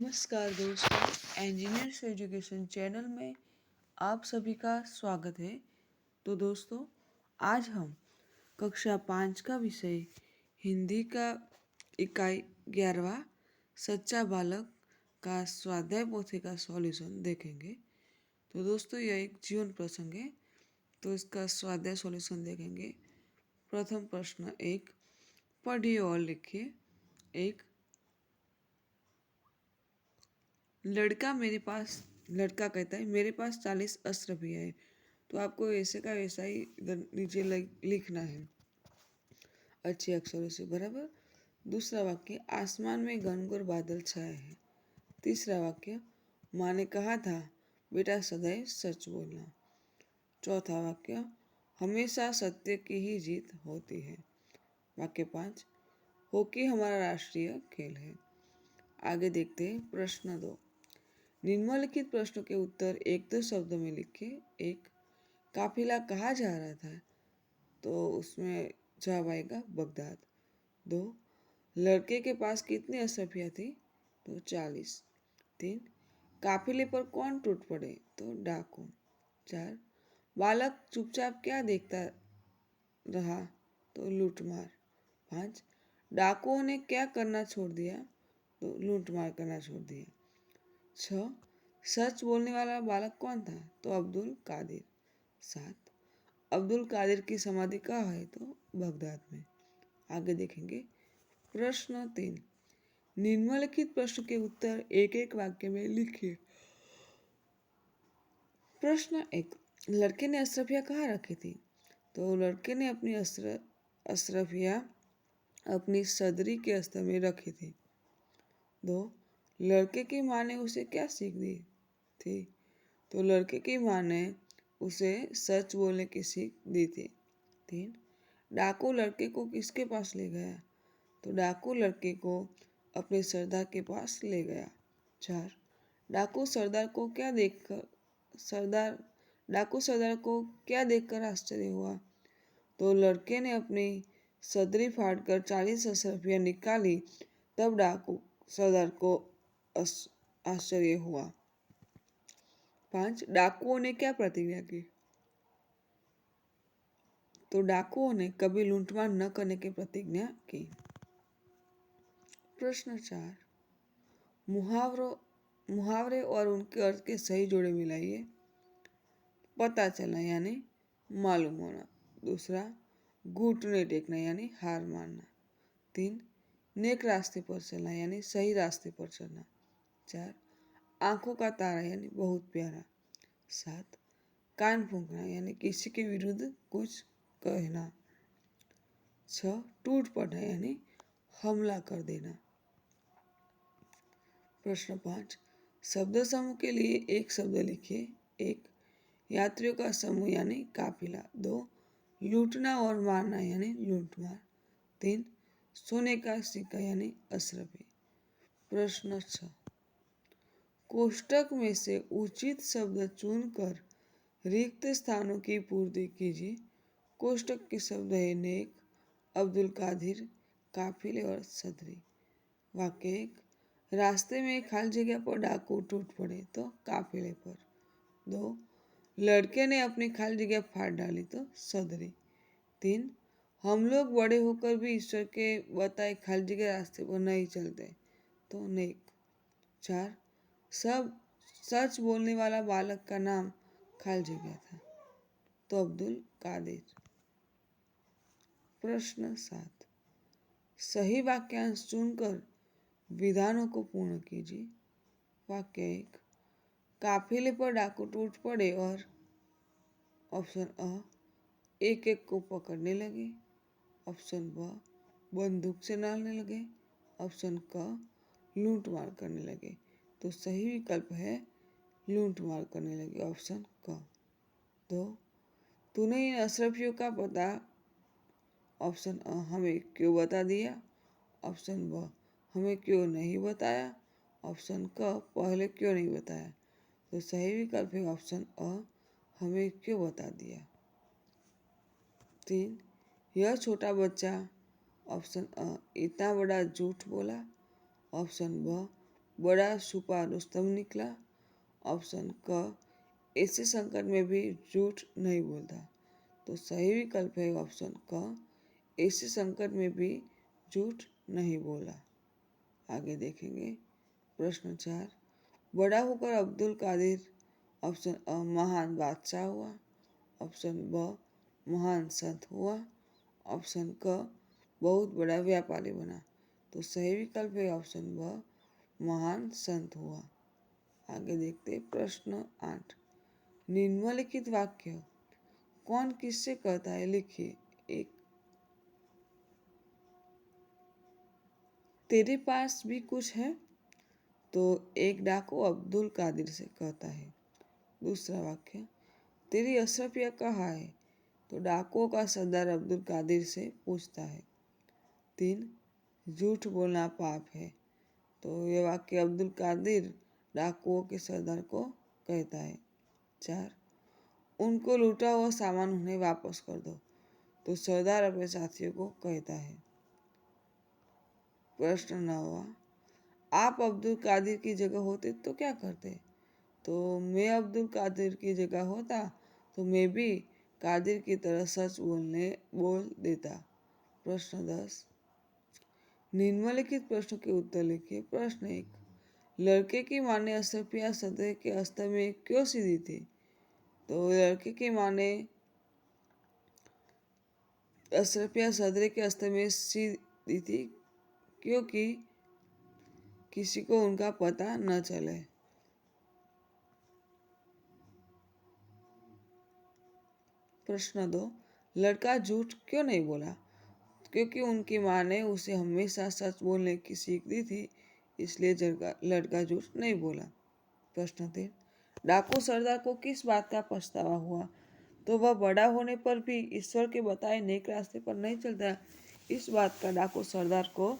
नमस्कार दोस्तों, engineers education channel में आप सभी का स्वागत है। तो दोस्तों, आज हम कक्षा 5 का विषय हिंदी का इकाई 11वां सच्चा बालक का स्वाध्याय पोथी का सॉल्यूशन देखेंगे। तो दोस्तों, यह एक जीवन प्रसंग है, तो इसका स्वाध्याय सॉल्यूशन देखेंगे। प्रथम प्रश्न एक, पढ़िए और लिखिए। एक, लड़का कहता है मेरे पास 40 अशरफियाँ है। तो आपको वैसे का वैसा ही इधर नीचे लिखना है अच्छे अक्षरों से, बराबर। दूसरा वाक्य, आसमान में घनघोर बादल छाए हैं। तीसरा वाक्य, माँ ने कहा था बेटा सदैव सच बोलना। चौथा वाक्य, हमेशा सत्य की ही जीत होती है। वाक्य 5, हॉकी हमारा राष्ट्रीय खेल है। आगे देखते हैं प्रश्न 2। निम्नलिखित प्रश्नों के उत्तर एक दो शब्दों में लिखिए। एक, काफिला कहाँ जा रहा था? तो उसमें जवाब आएगा बगदाद। 2, लड़के के पास कितनी अशरफियाँ थी? तो 40। 3, काफिले पर कौन टूट पड़े? तो डाकू। 4, बालक चुपचाप क्या देखता रहा? तो लूटमार। 5, डाकुओं ने क्या करना छोड़ दिया? तो लूटमार करना छोड़ दिया। 6, सच बोलने वाला बालक कौन था? तो अब्दुल कादिर। 7, अब्दुल कादिर की समाधि कहाँ है? तो बगदाद में। आगे देखेंगे प्रश्न 3। निम्नलिखित प्रश्न के उत्तर एक एक वाक्य में लिखिए। प्रश्न 1, लड़के ने अशरफियाँ कहाँ रखी थी? तो लड़के ने अपनी अशरफियाँ अपनी सदरी के अस्तर में रखी थी। 2, लड़के की माँ ने उसे क्या सीख दी थी? तो लड़के की माँ ने उसे सच बोलने की सीख दी थी। 3, डाकू लड़के को किसके पास ले गया? तो डाकू लड़के को अपने सरदार के पास ले गया। 4, डाकू सरदार को क्या देखकर आश्चर्य हुआ? तो लड़के ने अपनी सदरी फाड़कर 40 अशरफियाँ निकाली, तब डाकू सरदार को आश्चर्य हुआ। 5, डाकुओं ने क्या प्रतिज्ञा की? तो डाकुओं ने कभी लूटमार न करने की प्रतिज्ञा की। प्रश्न 4, मुहावरे और उनके अर्थ के सही जोड़े मिलाइए। पता चलना यानी मालूम होना। दूसरा, घुटने टेकना यानी हार मानना। 3, नेक रास्ते पर चलना यानी सही रास्ते पर चलना। 4, आंखों का तारा यानी बहुत प्यारा। 7, कान फूंकना यानी किसी के विरुद्ध कुछ कहना। 6, टूट पड़ना यानी हमला कर देना। प्रश्न 5, शब्द समूह के लिए एक शब्द लिखिए। 1, यात्रियों का समूह यानी काफिला। 2, लूटना और मारना यानी लूटमार। 3, सोने का सिक्का यानी अशरफी। प्रश्न 6, कोष्टक में से उचित शब्द चुनकर रिक्त स्थानों की पूर्ति कीजिए। कोष्टक के शब्द है नेक, अब्दुल कादिर, काफिले और सदरी। वाक्य 1, रास्ते में खाली जगह पर डाकू टूट पड़े, तो काफिले पर। 2, लड़के ने अपनी खाली जगह फाड़ डाली, तो सदरी। 3, हम लोग बड़े होकर भी ईश्वर के बताए खाली जगह रास्ते पर नहीं चलते, तो नेक। 4, सब सच बोलने वाला बालक का नाम खाली जगह था, तो अब्दुल कादिर। प्रश्न 7, सही वाक्यांश चुनकर विधानों को पूर्ण कीजिए। वाक्य 1, काफिले पर डाकू टूट पड़े और ऑप्शन अ, एक एक को पकड़ने लगे। ऑप्शन ब, बंदूक से मारने लगे। ऑप्शन क, लूट मार करने लगे। तो सही विकल्प है लूट मार करने लगे, ऑप्शन क। 2, तूने इन अशरफियों का पता ऑप्शन अ हमें क्यों बता दिया? ऑप्शन ब, हमें क्यों नहीं बताया? ऑप्शन क, पहले क्यों नहीं बताया? तो सही विकल्प है ऑप्शन अ, हमें क्यों बता दिया। 3, यह छोटा बच्चा ऑप्शन अ इतना बड़ा झूठ बोला। ऑप्शन ब, बड़ा छुपा रुस्तम निकला। ऑप्शन क, ऐसे संकट में भी झूठ नहीं बोलता। तो सही विकल्प है ऑप्शन क, ऐसे संकट में भी झूठ नहीं बोला। आगे देखेंगे प्रश्न 4। बड़ा होकर अब्दुल कादिर ऑप्शन अ महान बादशाह हुआ, ऑप्शन ब महान संत हुआ, ऑप्शन क बहुत बड़ा व्यापारी बना। तो सही विकल्प है ऑप्शन ब महान संत हुआ। आगे देखते प्रश्न 8। निम्नलिखित वाक्य कौन किससे कहता है, लिखिए। एक, तेरे पास भी कुछ है। तो एक डाकू अब्दुल कादिर से कहता है। दूसरा वाक्य, तेरी अशरफिया कहाँ है। तो डाकुओं का सरदार अब्दुल कादिर से पूछता है। 3, झूठ बोलना पाप है। तो ये वाक्य अब्दुल कादिर डाकुओं के सरदार को कहता है। 4, उनको लूटा हुआ सामान उन्हें वापस कर दो। तो सरदार अपने साथियों को कहता है। प्रश्न 9, आप अब्दुल कादिर की जगह होते तो क्या करते। तो मैं अब्दुल कादिर की जगह होता तो मैं भी कादिर की तरह सच बोल देता। प्रश्न 10, निम्नलिखित प्रश्न के उत्तर लिखिए। प्रश्न 1, लड़के की मां ने अशरफिया सदरे के अस्तर में क्यों सी दी थी। तो लड़के की मां ने अशरफिया सदरे के अस्तर में सी दी थी क्योंकि किसी को उनका पता न चले। प्रश्न 2, लड़का झूठ क्यों नहीं बोला। क्योंकि उनकी माँ ने उसे हमेशा सच बोलने की सीख दी थी, इसलिए लड़का झूठ नहीं बोला। प्रश्न 3, डाकू सरदार को किस बात का पछतावा हुआ। तो वह बड़ा होने पर भी ईश्वर के बताए नेक रास्ते पर नहीं चलता, इस बात का डाकू सरदार को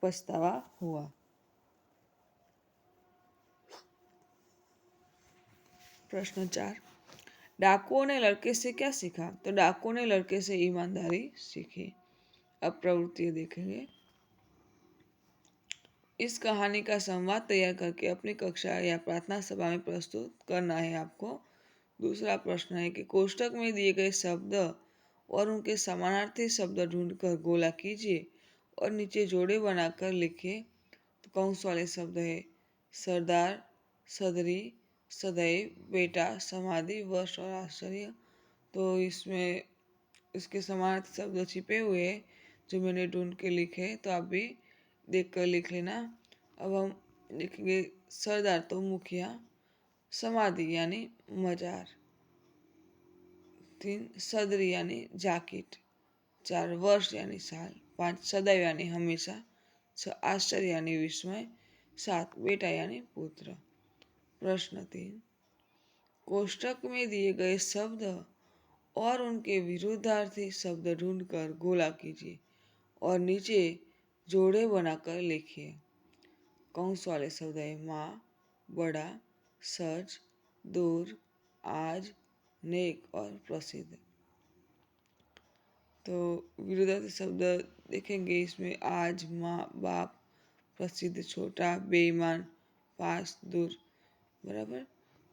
पछतावा हुआ। प्रश्न 4, डाकुओं ने लड़के से क्या सीखा। तो डाकुओं ने लड़के से ईमानदारी सीखी। अब प्रवृत्ति देखेंगे। इस कहानी का संवाद तैयार करके अपनी कक्षा या प्रार्थना सभा में प्रस्तुत करना है आपको। दूसरा प्रश्न है कि कोष्ठक में दिए गए शब्द और उनके समानार्थी शब्द ढूंढकर गोला कीजिए और नीचे जोड़े बनाकर लिखिए। तो कंस वाले शब्द है सरदार, सदरी, सदैव, बेटा, समाधि, वर्ष और आश्चर्य। तो इसमें इसके समानार्थी शब्द छिपे हुए हैं जो मैंने ढूंढ के लिखे, तो आप भी देख कर लिख लेना। अब हम लिखेंगे सरदार तो मुखिया, समाधि यानी मजार, 3 सदरी यानी जाकिट, 4 वर्ष यानी साल, 5 सदैव यानी हमेशा, 6 आश्चर्य यानी विस्मय, 7 बेटा यानी पुत्र। प्रश्न 3, कोष्ठक में दिए गए शब्द और उनके विरुद्धार्थी शब्द ढूंढकर गोला कीजिए और नीचे जोड़े बनाकर लिखिए। कंस वाले शब्द है माँ, बड़ा, सच, दूर, आज, नेक और प्रसिद्ध। तो विरुद्धार्थी शब्द देखेंगे इसमें आज, माँ, बाप, प्रसिद्ध, छोटा, बेईमान, पास, दूर, बराबर।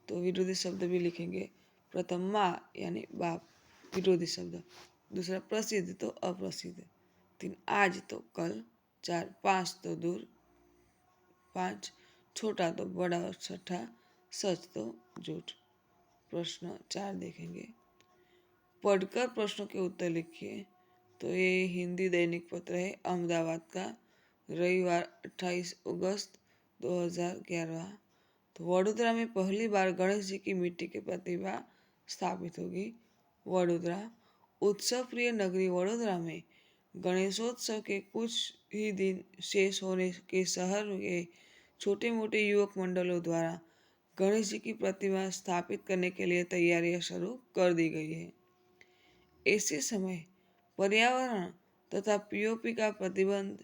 तो विरोधी शब्द भी लिखेंगे। प्रथम माँ यानी बाप, विरोधी शब्द। दूसरा प्रसिद्ध तो अप्रसिद्ध। 3 आज तो कल, 4 पास तो दूर, 5 छोटा तो बड़ा और 6 सच तो झूठ। प्रश्न 4 देखेंगे। पढ़कर प्रश्नों के उत्तर लिखिए। तो ये हिंदी दैनिक पत्र है अहमदाबाद का, रविवार 28 अगस्त 2011। तो वडोदरा में पहली बार गणेश जी की मिट्टी की प्रतिमा स्थापित होगी। वडोदरा, उत्सव प्रिय नगरी वडोदरा में गणेशोत्सव के कुछ ही दिन शेष होने के शहर के छोटे मोटे युवक मंडलों द्वारा गणेश जी की प्रतिमा स्थापित करने के लिए तैयारियां शुरू कर दी गई है। ऐसे समय पर्यावरण तथा पीओपी का प्रतिबंध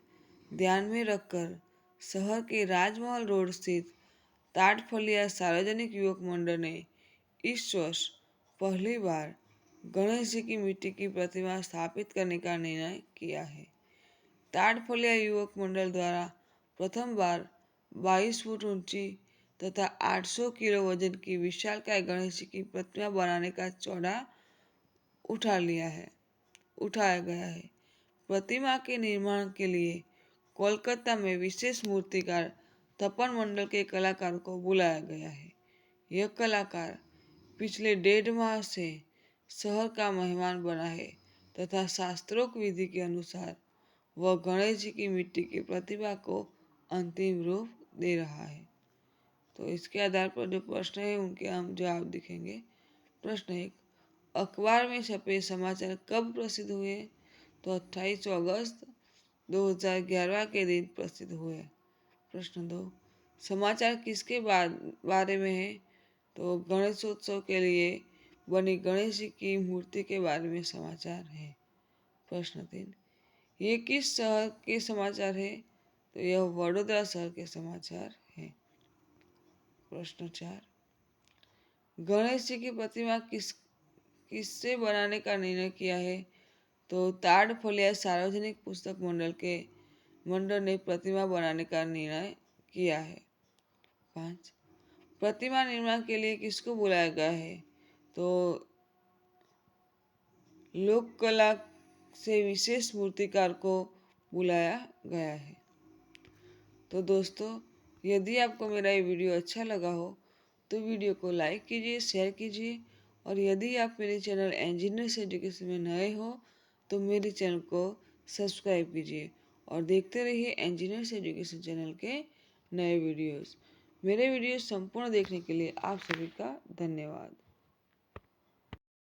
ध्यान में रखकर शहर के राजमहल रोड स्थित ताटफलिया सार्वजनिक युवक मंडल ने इस वर्ष पहली बार गणेश जी की मिट्टी की प्रतिमा स्थापित करने का निर्णय किया है। ताटफलिया युवक मंडल द्वारा प्रथम बार 22 फुट ऊंची तथा 800 किलो वजन की विशालकाय गणेश जी की प्रतिमा बनाने का चौड़ा उठाया गया है। प्रतिमा के निर्माण के लिए कोलकाता में विशेष मूर्तिकार तपन मंडल के कलाकारों को बुलाया गया है। यह कलाकार पिछले 1.5 माह से शहर का मेहमान बना है तथा शास्त्रोक्त विधि के अनुसार वह गणेश जी की मिट्टी की प्रतिमा को अंतिम रूप दे रहा है। तो इसके आधार पर जो प्रश्न है उनके हम जवाब देखेंगे। प्रश्न 1, अखबार में छपे समाचार कब प्रसिद्ध हुए? तो 28 अगस्त 2011 के दिन प्रसिद्ध हुए। प्रश्न 2, समाचार किसके बारे में है? तो गणेशोत्सव के लिए बनी गणेश जी की मूर्ति के बारे में समाचार है। प्रश्न 3, ये किस शहर के समाचार है? तो यह वडोदरा शहर के समाचार है। प्रश्न 4, गणेश जी की प्रतिमा किससे बनाने का निर्णय किया है? तो ताड़फलिया सार्वजनिक पुस्तक मंडल ने प्रतिमा बनाने का निर्णय किया है। 5, प्रतिमा निर्माण के लिए किसको बुलाया गया है? तो लोक कला से विशेष मूर्तिकार को बुलाया गया है। तो दोस्तों, यदि आपको मेरा ये वीडियो अच्छा लगा हो तो वीडियो को लाइक कीजिए, शेयर कीजिए, और यदि आप मेरे चैनल इंजीनियर्स एजुकेशन में नए हो तो मेरे चैनल को सब्सक्राइब कीजिए और देखते रहिए इंजीनियर्स एजुकेशन चैनल के नए वीडियोस। मेरे वीडियो संपूर्ण देखने के लिए आप सभी का धन्यवाद।